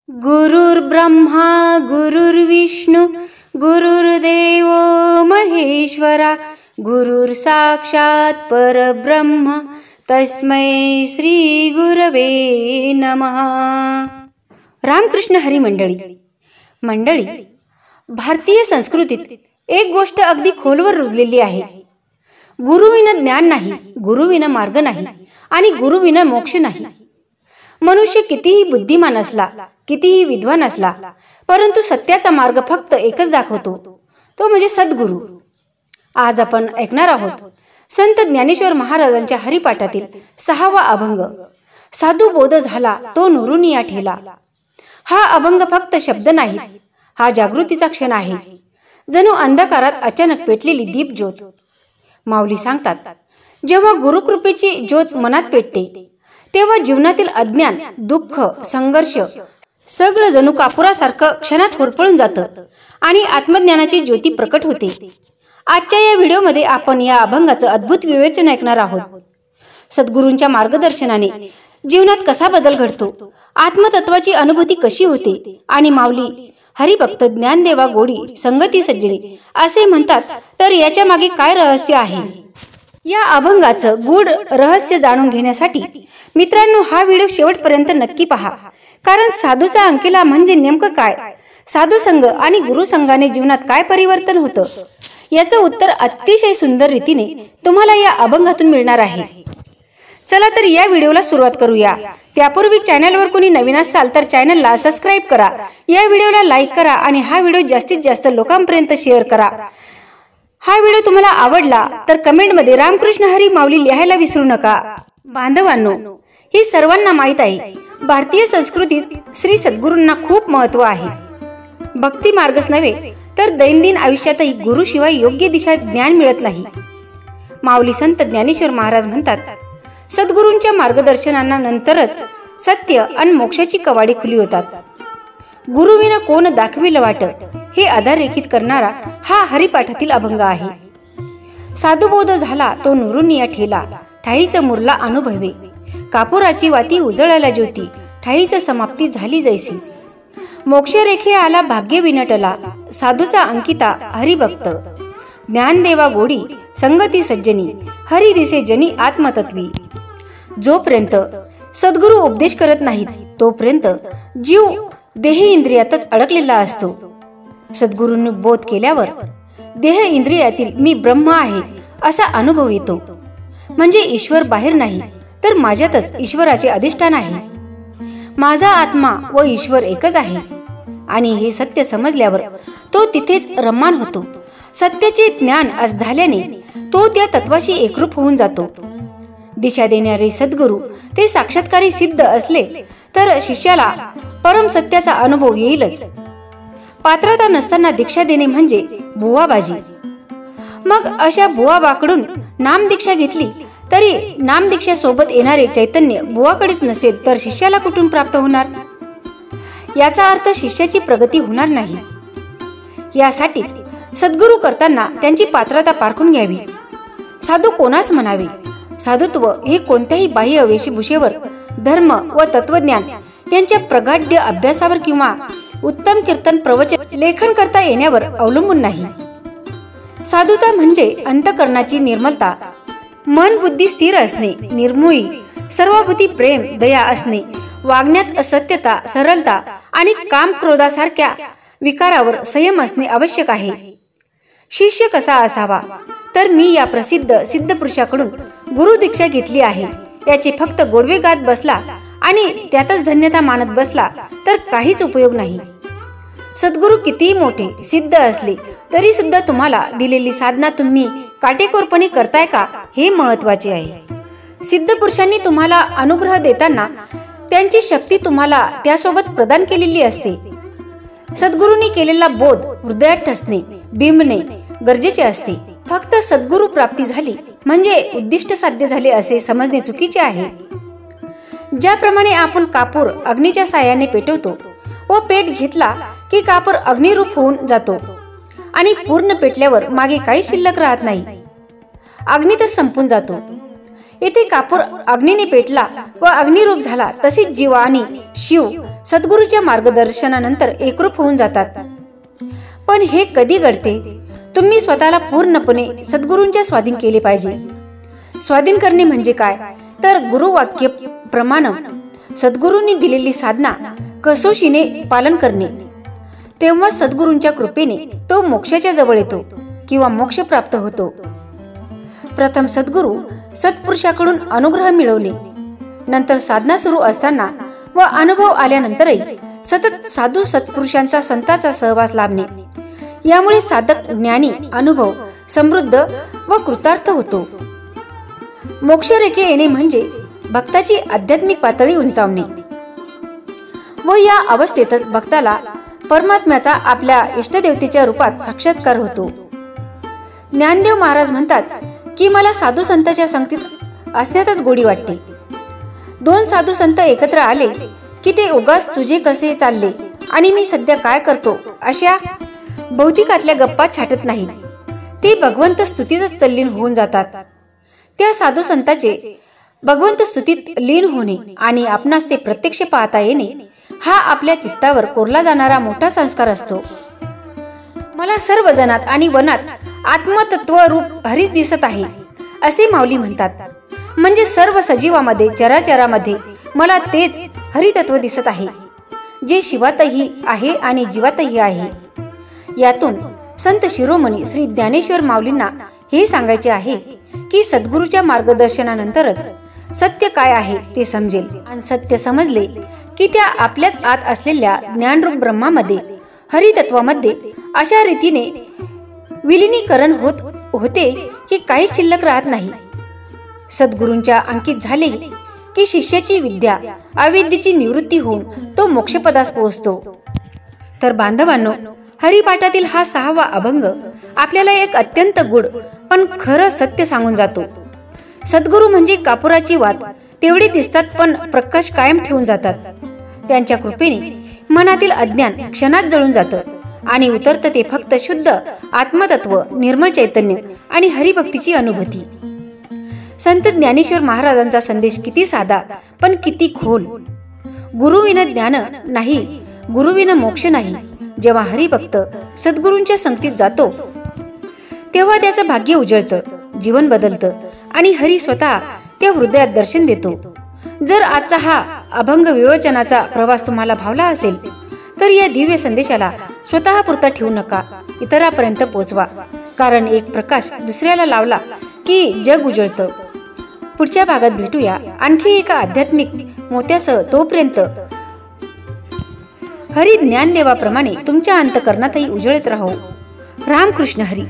गुरुर्ब्रह्मा गुरुर्विष्णू गुरुर्देव महेश्वरा गुरुर्साक्षात् परब्रह्म तस्मै श्री गुरवे नमः। रामकृष्ण हरी मंडळी, भारतीय संस्कृतीत एक गोष्ट अगदी खोलवर रुजलेली आहे। गुरुविना ज्ञान नाही, गुरुविना मार्ग नाही आणि गुरुविना मोक्ष नाही। मनुष्य कितीही बुद्धिमान असला, कितीही विद्वान असला, परंतु सत्याचा मार्ग फक्त एकच दाखवतो, तो म्हणजे सद्गुरू। आज आपण ऐकणार आहोत संत ज्ञानेश्वर महाराजांच्या हरिपाठातील 6वा अभंग, साधू बोध झाला तो नुरुनिया ठेला। हा अभंग फक्त शब्द नाहीत, हा जागृतीचा क्षण आहे, जणू अंधकारात अचानक पेटलेली दीप ज्योत। माऊली सांगतात, जेव्हा गुरुकृपेची ज्योत मनात पेटते तेव्हा जीवनातील अज्ञान, दुःख, संघर्ष सगळं जणू कापुरासारखं क्षणात होरपळून जातं आणि आत्मज्ञानाची ज्योती प्रकट होते। आजच्या या व्हिडिओमध्ये आपण या अभंगाचं अद्भुत विवेचन ऐकणार आहोत। सद्गुरूंच्या मार्गदर्शनाने जीवनात कसा बदल घडतो, आत्मतत्वाची अनुभूती कशी होते आणि माऊली हरिभक्त ज्ञानदेवा गोडी संगती सज्जनी असे म्हणतात, तर याच्या मागे काय रहस्य आहे? या अभंगाचं गूढ रहस्य जाणून घेण्यासाठी मित्रांनो हा व्हिडिओ शेवटपर्यंत नक्की पहा, कारण साधूचा अंकिला म्हणजे नेमकं काय, साधू संघ आणि गुरु संघाने जीवनात काय परिवर्तन होतं याचं उत्तर अतिशय सुंदर रीतीने तुम्हाला या अभंगातून मिळणार आहे। चला तर या व्हिडिओला सुरुवात करूया। त्यापूर्वी चॅनलवर कोणी नवीन असाल तर चॅनलला सबस्क्राईब करा, या व्हिडिओला लाईक करा आणि हा व्हिडिओ जास्तीत जास्त लोकांपर्यंत शेअर करा। हा व्हिडिओ तुम्हाला आवडला तर कमेंटमध्ये रामकृष्ण हरी माऊली लिहायला विसरू नका। बांधवांनो, ही सर्वांना माहीत आहे, भारतीय संस्कृतीत श्री सद्गुरूंना खूप महत्त्व आहे। भक्ती मार्गच नव्हे तर दैनंदिन आयुष्यातही गुरुशिवाय योग्य दिशा ज्ञान मिळत नाही। माऊली संत ज्ञानेश्वर महाराज म्हणतात, सद्गुरूंच्या मार्गदर्शनानंतरच सत्य आणि मोक्षाची कवाडी खुली होतात। गुरुविना कोण दाखविल वाट हे अधोरेखित करणारा हा हरिपाठातील अभंग आहे। साधू बोध झाला तो नुरुनिया ठेला, ठाईचा मुरला अनुभवे, कापुराची वाती उजळाला ज्योती, ठाईचा समाप्ती झाली जैसी। मोक्षरेखे आला भाग्य विनटला, साधूचा अंकिता हरिभक्त, ज्ञानदेवा गोडी संगती सज्जनी, हरी दिसे जनी आत्मतत्वी। जोपर्यंत सद्गुरू उपदेश करत नाहीत तोपर्यंत जीव देह इंद्रियातच अडकलेला असतो। सद्गुरूंनी बोध केल्यावर देह इंद्रियातील मी ब्रह्म आहे असा अनुभव येतो, म्हणजे ईश्वर बाहेर नाही तर माझ्यातच ईश्वराचे अधिष्ठान आहे। माझा आत्मा व ईश्वर एकच आहे आणि हे सत्य समजल्यावर तो तिथेच रममाण होतो। सत्याचे ज्ञान झाल्याने तो त्या तत्वाशी एकरूप होऊन जातो। दिशा देणारे सद्गुरू ते साक्षात्कारी सिद्ध असले तर शिष्याला परम सत्याचा अनुभव येईलच। पात्रता नसताना दीक्षा देणे म्हणजे बुवाबाजी। मग अशा बुवाबाकडून नामदीक्षा घेतली तरी नामदीक्षा सोबत येणारे चैतन्य बुवाकडेच नसेल तर शिष्याला कुठून प्राप्त होणार? याचा अर्थ शिष्याची प्रगती होणार नाही। यासाठीच सद्गुरू करताना त्यांची पात्रता पारखून घ्यावी। साधू कोणास म्हणावे? साधुत्व हे कोणत्याही बाह्य वेशभूषेवर, धर्म व तत्वज्ञान यांच्या प्रगाढ्य अभ्यासावर किंवा उत्तम कीर्तन प्रवचन लेखन करता येण्यावर अवलंबून नाही। साधुता म्हणजे अंतःकरणाची निर्मलता, मन बुद्धी स्थिर असणे, निर्मोही, सर्वभूती प्रेम दया असणे, वागण्यात असत्यता, सरलता आणि काम क्रोधासारख्या विकारावर संयम असणे आवश्यक आहे। शिष्य कसा असावा? तर मी या प्रसिद्ध सिद्ध पुरुषाकडून गुरु दीक्षा घेतली आहे याचे फक्त गोडवे गात बसला आणि त्यातच धन्यता मानत बसला तर काहीच उपयोग नाही। सद्गुरू कितीही मोठे सिद्ध असले तरी सुद्धा तुम्हाला दिलेली साधना तुम्ही काटेकोरपणे करताय का हे महत्त्वाचे आहे। सिद्ध पुरुषांनी तुम्हाला अनुग्रह देताना त्यांची शक्ती तुम्हाला त्यासोबत प्रदान केलेली असते। सद्गुरूंनी केलेला बोध हृदयात ठसणे, बिंबणे गरजेचे असते। फक्त सद्गुरू प्राप्ती झाली म्हणजे उद्दिष्ट साध्य झाले असे समजणे चुकीचे आहे। ज्याप्रमाणे आपण कापूर अग्नीच्या साह्याने पेटवतो व पेट घेतला की कापूर अग्निरूप होऊन जातो आणि पूर्ण पेटल्यावर मागे काही शिल्लक राहत नाही, अग्नीतच संपून जातो। येथे कापूर अग्नीने पेटला व अग्निरूप झाला, तसेच जीव आणि शिव सद्गुरूच्या मार्गदर्शनानंतर एकरूप होऊन जातात. पण हे कधी घडते? तुम्ही स्वतःला पूर्णपणे सद्गुरूंच्या स्वाधीन केले पाहिजे. स्वाधीन करणे म्हणजे काय? तर गुरुवाक्य प्रमाण सद्गुरूंनी दिलेली साधना कसोशीने पालन करणे. तेव्हा सद्गुरूंच्या कृपेने तो मोक्षाच्या जवळ येतो किंवा मोक्ष प्राप्त होतो. प्रथम सद्गुरू सत्पुरुषाकडून अनुग्रह मिळवणे, नंतर साधना सुरू असताना व अनुभव आल्यानंतरही सतत साधू सत्पुरुषांचा संतांचा सहवास लाभणे. यामुळे साधक ज्ञानी, अनुभव समृद्ध व कृतार्थ होतो. मोक्षरेखे येणे म्हणजे भक्ताची आध्यात्मिक पातळी उंचावणे व या अवस्थेतच भक्ताला परमात्म्याचा आपल्या इष्टदेवतेच्या रूपात साक्षात्कार होतो. ज्ञानदेव महाराज म्हणतात की मला साधू संतांच्या संगतीत असण्यातच गोडी वाटते. दोन साधू संत एकत्र आले की ते उगाच तुझे कसे चालले आणि मी सध्या काय करतो अशा भौतिकातल्या गप्पा छाटत नाहीत. ते भगवंत स्तुतीतच तल्लीन होऊन जातात. त्या साधू संतांचे भगवंत स्तुतीत लीन होणे आणि आपणास ते प्रत्यक्ष पाहता येणे हा आपल्या चित्तावर कोरला जाणारा मोठा संस्कार असतो. मला सर्व जनात आणि वनात आत्मतत्व रूप हरीच दिसत आहे असे माऊली म्हणतात. म्हणजे सर्व सजीवामध्ये, चराचरामध्ये मला तेच हरितत्व दिसत आहे, जे शिवातही आहे आणि जीवातही आहे. यातून संत शिरोमणी श्री ज्ञानेश्वर माऊलींना हे सांगायचे आहे की सद्गुरूच्या मार्गदर्शनानंतरच सत्य काय आहे ते समजेल. आणि सत्य समजले की त्या आपल्याच आत असलेल्या ज्ञानरूप ब्रह्मामध्ये, हरितत्वामध्ये अशा रीतीने विलिनीकरण होते की काहीच शिल्लक राहत नाही. सद्गुरूंच्या अंकित झाले की शिष्याची विद्या अविद्येची निवृत्ती होऊन तो मोक्षपदास पोहोचतो. तर बांधवांनो, हरिपाठातील हा 6वा अभंग आपल्याला एक अत्यंत गुढ पण खरं सत्य सांगून जातो. सद्गुरू म्हणजे कापुराची वात, तेवढे दिसतात पण प्रकाश कायम ठेवून जातात. त्यांच्या कृपेने मनातील अज्ञान क्षणात जळून जातं आणि उतरतं ते फक्त शुद्ध आत्मतत्व, निर्मळ चैतन्य आणि हरिभक्तीची अनुभूती. संत ज्ञानेश्वर महाराजांचा संदेश किती साधा पण किती खोल. गुरुविना ज्ञान नाही, गुरुविना मोक्ष नाही. जेव्हा हरिभक्त सद्गुरूंच्या संगतीत जातो तेव्हा त्याचं भाग्य उजळतं, जीवन बदलतं आणि हरी स्वतः त्या हृदयात दर्शन देतो. जर आजचा हा अभंग विवेचनाचा प्रवास तुम्हाला भावला असेल तर या दिव्य संदेशाला स्वतःपुरता ठेवू नका, इतरांपर्यंत पोचवा. कारण एक प्रकाश दुसऱ्याला लावला की जग उजळतं. पुढच्या भागात भेटूया आणखी एका आध्यात्मिक मोत्यासह. तोपर्यंत हरी ज्ञानदेवाप्रमाणे तुमच्या अंतकरणातही उजळत राहो. रामकृष्ण हरी.